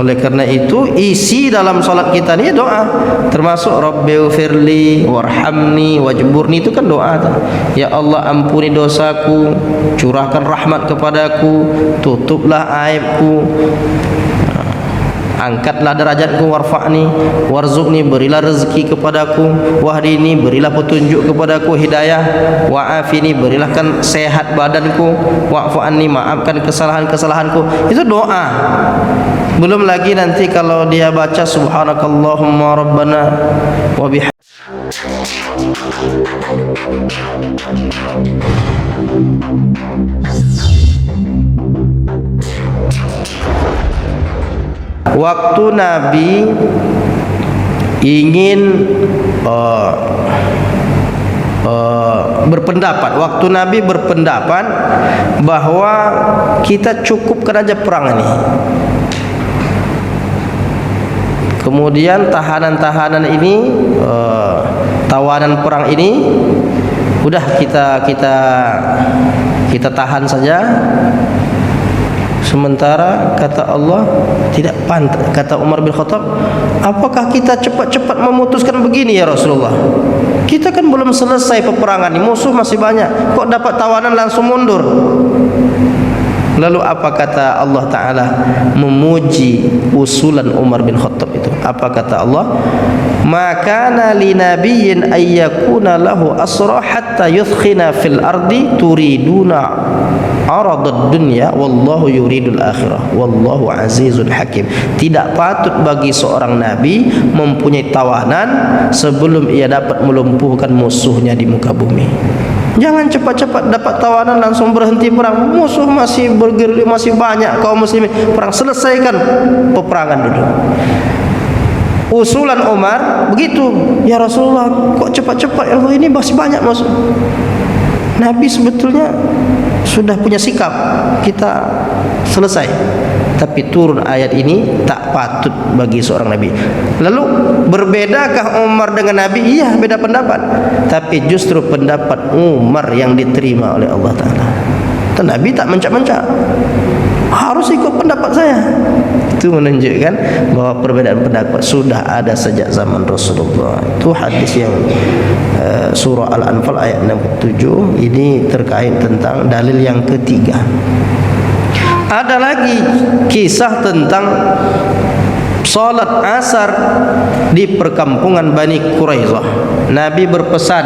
Oleh karena itu isi dalam salat kita ni doa, termasuk Rabbighfirli warhamni wajburni, itu kan doa. Ya Allah, ampuni dosaku, curahkan rahmat kepadaku, tutuplah aibku, angkatlah derajatku, warfa'ni warzuqni, berilah rezeki kepadaku, wahdini, berilah petunjuk kepadaku, hidayah, wa'afini, berilah kan sehat badanku, wa'fu anni, maafkan kesalahan-kesalahanku. Itu doa. Belum lagi nanti kalau dia baca subhanakallahumma rabbana wa bihamdika. Waktu Nabi ingin berpendapat, waktu Nabi berpendapat bahwa kita cukupkan aja perang ini, kemudian tahanan-tahanan ini, tawanan perang ini, udah kita tahan saja. Sementara kata Allah tidak pantas. Kata Umar bin Khattab, apakah kita cepat-cepat memutuskan begini ya Rasulullah? Kita kan belum selesai peperangan ini, musuh masih banyak, kok dapat tawanan langsung mundur? Lalu apa kata Allah Ta'ala memuji usulan Umar bin Khattab itu? Apa kata Allah? Maka li nabiyyin ayyakuna lahu asra hatta yuthkhina fil ardi turiduna aradad dunya wallahu yuridul akhirah wallahu azizun hakim. Tidak patut bagi seorang nabi mempunyai tawanan sebelum ia dapat melumpuhkan musuhnya di muka bumi. Jangan cepat-cepat dapat tawanan langsung berhenti perang. Musuh masih bergerilya, masih banyak kaum muslimin. Perang, selesaikan peperangan dulu. Usulan Umar begitu. Ya Rasulullah, kok cepat-cepat? Ya Allah, ini masih banyak musuh. Nabi sebetulnya sudah punya sikap, kita selesai. Tapi turun ayat ini, tak patut bagi seorang Nabi. Lalu berbedakah Umar dengan Nabi? Iya, beda pendapat. Tapi justru pendapat Umar yang diterima oleh Allah Ta'ala. Dan Nabi tak mencak-mencak, harus ikut pendapat saya. Itu menunjukkan bahwa perbedaan pendapat sudah ada sejak zaman Rasulullah. Itu hadis yang surah Al-Anfal ayat 67. Ini terkait tentang dalil yang ketiga. Ada lagi kisah tentang salat asar di perkampungan Bani Quraizah. Nabi berpesan,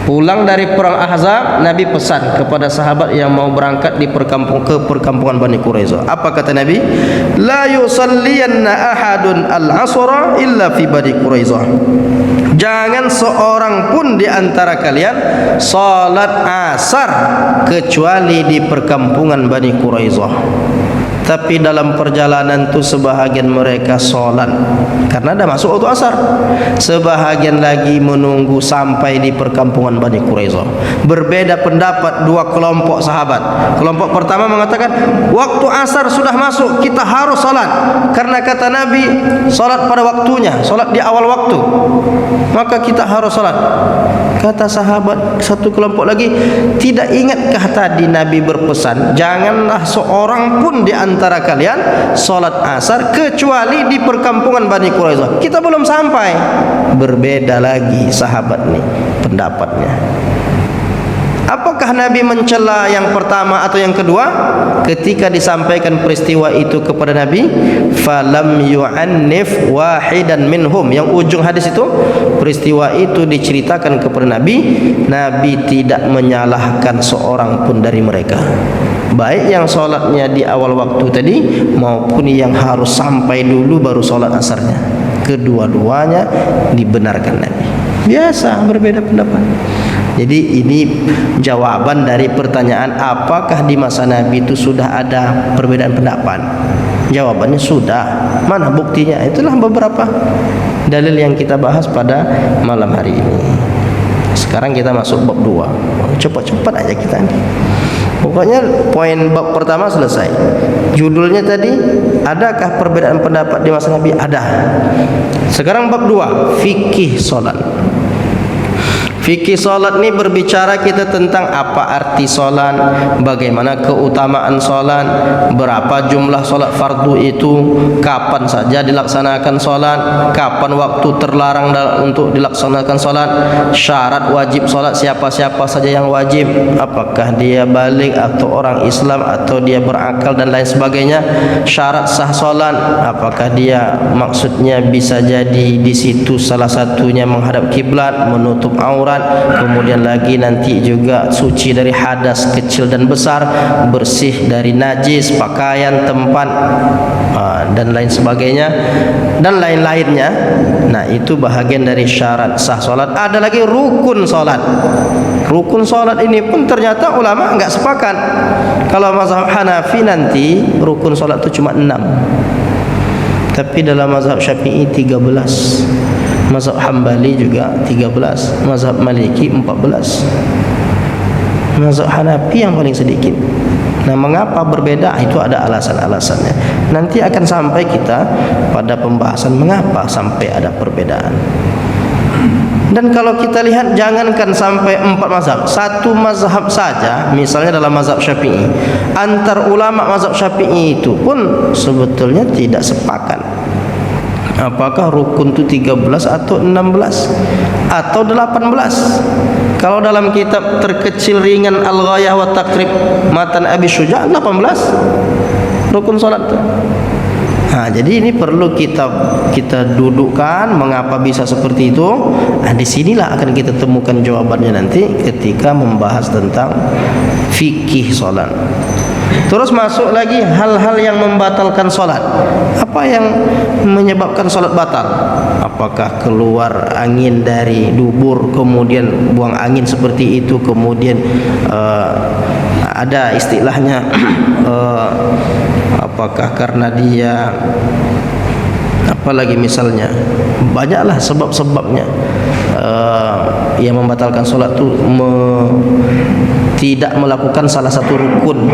pulang dari perang Ahzab, Nabi pesan kepada sahabat yang mau berangkat di perkampungan Bani Quraizah. Apa kata Nabi? La yusalliyanna ahadun al-asra illa fi Bani Quraizah. Jangan seorang pun di antara kalian salat asar kecuali di perkampungan Bani Quraizah. Tapi dalam perjalanan tu sebahagian mereka solat karena dah masuk waktu asar. Sebahagian lagi menunggu sampai di perkampungan Bani Quraizah. Berbeda pendapat dua kelompok sahabat. Kelompok pertama mengatakan waktu asar sudah masuk, kita harus solat. Karena kata Nabi, solat pada waktunya, solat di awal waktu, maka kita harus solat. Kata sahabat satu kelompok lagi, tidak ingatkah tadi Nabi berpesan, janganlah seorang pun di antara kalian solat asar kecuali di perkampungan Bani Quraizah. Kita belum sampai. Berbeda lagi sahabat nih pendapatnya. Apakah Nabi mencela yang pertama atau yang kedua? Ketika disampaikan peristiwa itu kepada Nabi, falam yu'annif wahidan minhum. Yang ujung hadis itu, peristiwa itu diceritakan kepada Nabi, Nabi tidak menyalahkan seorang pun dari mereka, baik yang solatnya di awal waktu tadi maupun yang harus sampai dulu baru solat asarnya. Kedua-duanya dibenarkan Nabi. Biasa berbeda pendapat. Jadi ini jawaban dari pertanyaan apakah di masa Nabi itu sudah ada perbedaan pendapat. Jawabannya sudah. Mana buktinya? Itulah beberapa dalil yang kita bahas pada malam hari ini. Sekarang kita masuk bab 2. Cepat-cepat aja kita ini. Pokoknya poin bab pertama selesai. Judulnya tadi, adakah perbedaan pendapat di masa Nabi? Ada. Sekarang bab 2, fikih solat. Fikih solat ni berbicara kita tentang apa arti solat, bagaimana keutamaan solat, berapa jumlah solat fardu itu, kapan saja dilaksanakan solat, kapan waktu terlarang untuk dilaksanakan solat, syarat wajib solat, siapa-siapa saja yang wajib, apakah dia balik atau orang Islam atau dia berakal dan lain sebagainya, syarat sah solat, apakah dia maksudnya bisa jadi di situ salah satunya menghadap kiblat, menutup aurat, kemudian lagi nanti juga suci dari hadas kecil dan besar, bersih dari najis, pakaian, tempat, dan lain sebagainya dan lain-lainnya. Nah, itu bahagian dari syarat sah solat. Ada lagi rukun solat. Rukun solat ini pun ternyata ulama enggak sepakat. Kalau mazhab Hanafi nanti rukun solat itu cuma 6, tapi dalam mazhab Syafi'i 13, mazhab Hambali juga 13, mazhab Maliki 14, mazhab Hanafi yang paling sedikit. Nah, mengapa berbeda? Itu ada alasan-alasannya. Nanti akan sampai kita pada pembahasan mengapa sampai ada perbedaan. Dan kalau kita lihat, jangankan sampai 4 mazhab, satu mazhab saja, misalnya dalam mazhab Syafi'i, antar ulama mazhab Syafi'i itu pun sebetulnya tidak sepakat apakah rukun itu 13 atau 16 atau 18. Kalau dalam kitab terkecil ringan Al-Ghayah wa Taqrib Matan Abi Syuja' 18 rukun salat itu. Nah, jadi ini perlu kita dudukkan mengapa bisa seperti itu. Nah, di sinilah akan kita temukan jawabannya nanti ketika membahas tentang fikih salat. Terus masuk lagi hal-hal yang membatalkan solat. Apa yang menyebabkan solat batal? Apakah keluar angin dari dubur, kemudian buang angin seperti itu, kemudian ada istilahnya apakah karena dia apalagi misalnya, banyaklah sebab-sebabnya yang membatalkan solat itu tidak melakukan salah satu rukun,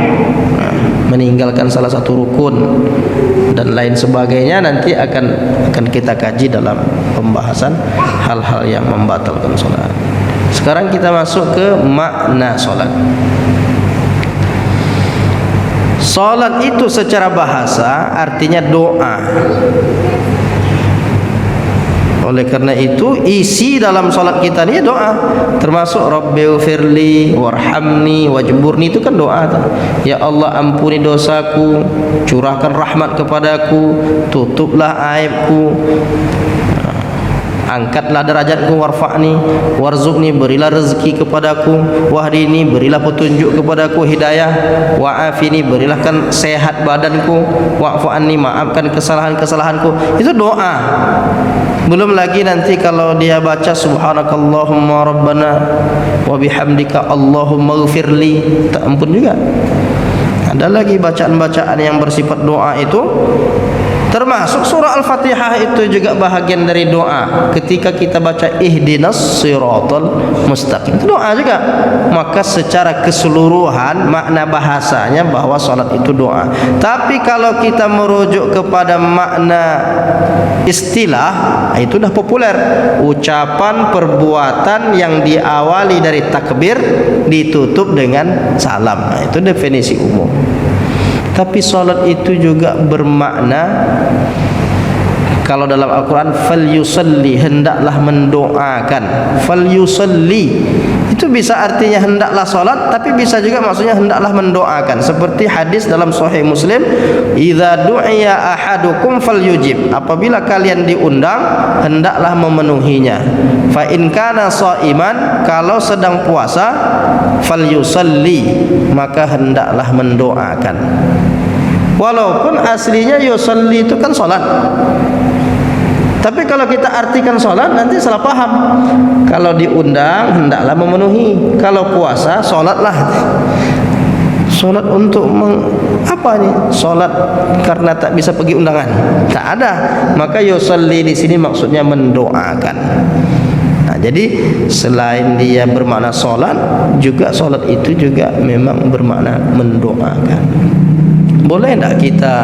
meninggalkan salah satu rukun dan lain sebagainya. Nanti akan kita kaji dalam pembahasan hal-hal yang membatalkan solat. Sekarang kita masuk ke makna solat. Solat itu secara bahasa artinya doa. Oleh karena itu isi dalam solat kita ni doa, termasuk Rabbighfirli warhamni wajburni, itu kan doa. Ya Allah, ampuni dosaku, curahkan rahmat kepadaku, tutuplah aibku, angkatlah derajatku, warfa'ni warzuqni, berilah rezeki kepadaku, wahdini, berilah petunjuk kepadaku, hidayah, wa'afini, berilah kan sehat badanku, wa'fu anni, maafkan kesalahan-kesalahanku. Itu doa. Belum lagi nanti kalau dia baca subhanakallahumma rabbana wa bihamdika allahumma ghfirli, tak ampun juga. Ada lagi bacaan-bacaan yang bersifat doa itu, termasuk surah Al-Fatihah itu juga bahagian dari doa. Ketika kita baca ihdinas siratal mustaqim, itu doa juga. Maka secara keseluruhan makna bahasanya bahwa salat itu doa. Tapi kalau kita merujuk kepada makna istilah, itu dah populer. Ucapan perbuatan yang diawali dari takbir ditutup dengan salam. Nah, itu definisi umum. Tapi solat itu juga bermakna, kalau dalam Al-Quran falyusalli, hendaklah mendoakan. Falyusalli itu bisa artinya hendaklah solat, tapi bisa juga maksudnya hendaklah mendoakan. Seperti hadis dalam Sahih Muslim, idza du'iya ahadukum falyujib, apabila kalian diundang hendaklah memenuhinya. Fa in kana shaiman, kalau sedang puasa, falyusalli, maka hendaklah mendoakan. Walaupun aslinya yusalli itu kan solat, tapi kalau kita artikan solat nanti salah paham. Kalau diundang hendaklah memenuhi, kalau puasa solatlah. Solat untuk apa nih? Solat karena tak bisa pergi undangan? Tak ada. Maka yusalli di sini maksudnya mendoakan. Nah, jadi selain dia bermakna solat, juga solat itu juga memang bermakna mendoakan. Boleh tak kita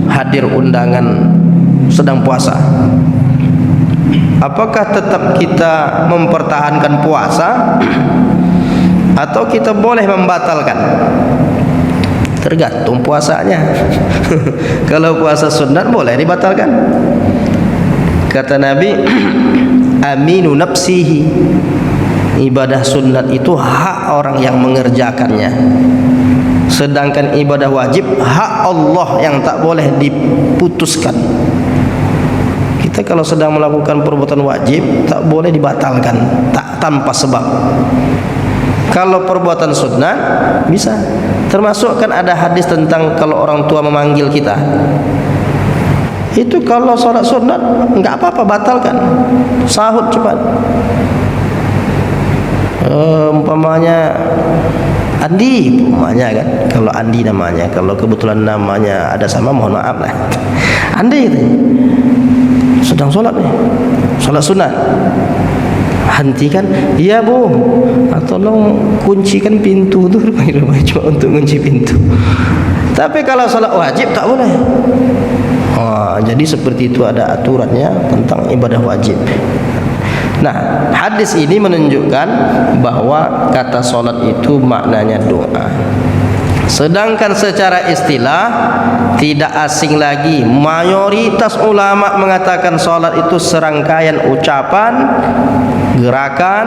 hadir undangan sedang puasa? apakah tetap kita mempertahankan puasa atau kita boleh membatalkan? Tergantung puasanya. Kalau puasa sunat boleh dibatalkan. Kata Nabi, aminu nafsihi, ibadah sunat itu hak orang yang mengerjakannya, sedangkan ibadah wajib hak Allah yang tak boleh diputuskan. Kita kalau sedang melakukan perbuatan wajib tak boleh dibatalkan tanpa sebab. Kalau perbuatan sunnah bisa. Termasuk kan ada hadis tentang kalau orang tua memanggil kita, itu kalau sholat sunat enggak apa-apa, batalkan, sahut cepat. Umpamanya Andi, umpamanya kan, kalau Andi namanya, kalau kebetulan namanya ada sama, mohon maaf lah. Andi itu sedang sholat nih, sholat sunat, hentikan, iya bu, tolong kuncikan pintu tuh, cuma untuk kunci pintu. Tapi kalau sholat wajib tak boleh. Jadi seperti itu ada aturannya tentang ibadah wajib. Nah, hadis ini menunjukkan bahwa kata sholat itu maknanya doa. Sedangkan secara istilah tidak asing lagi, mayoritas ulama mengatakan salat itu serangkaian ucapan, gerakan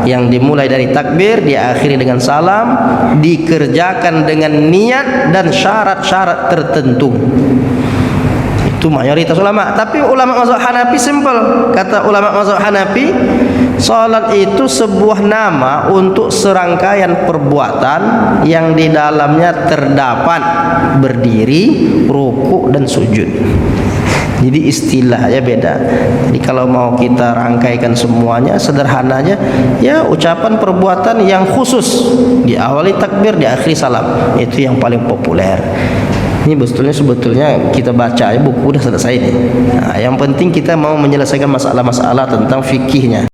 yang dimulai dari takbir, diakhiri dengan salam, dikerjakan dengan niat dan syarat-syarat tertentu. Itu mayoritas ulama. Tapi ulama mazhab Hanafi simple. Kata ulama mazhab Hanafi, salat itu sebuah nama untuk serangkaian perbuatan yang di dalamnya terdapat berdiri, ruku dan sujud. Jadi istilahnya beda. Jadi kalau mau kita rangkaikan semuanya, sederhananya ya ucapan perbuatan yang khusus, diawali takbir, diakhiri salam. Itu yang paling populer. Ini sebetulnya kita baca buku udah selesai nih. Nah, yang penting kita mau menyelesaikan masalah-masalah tentang fikihnya.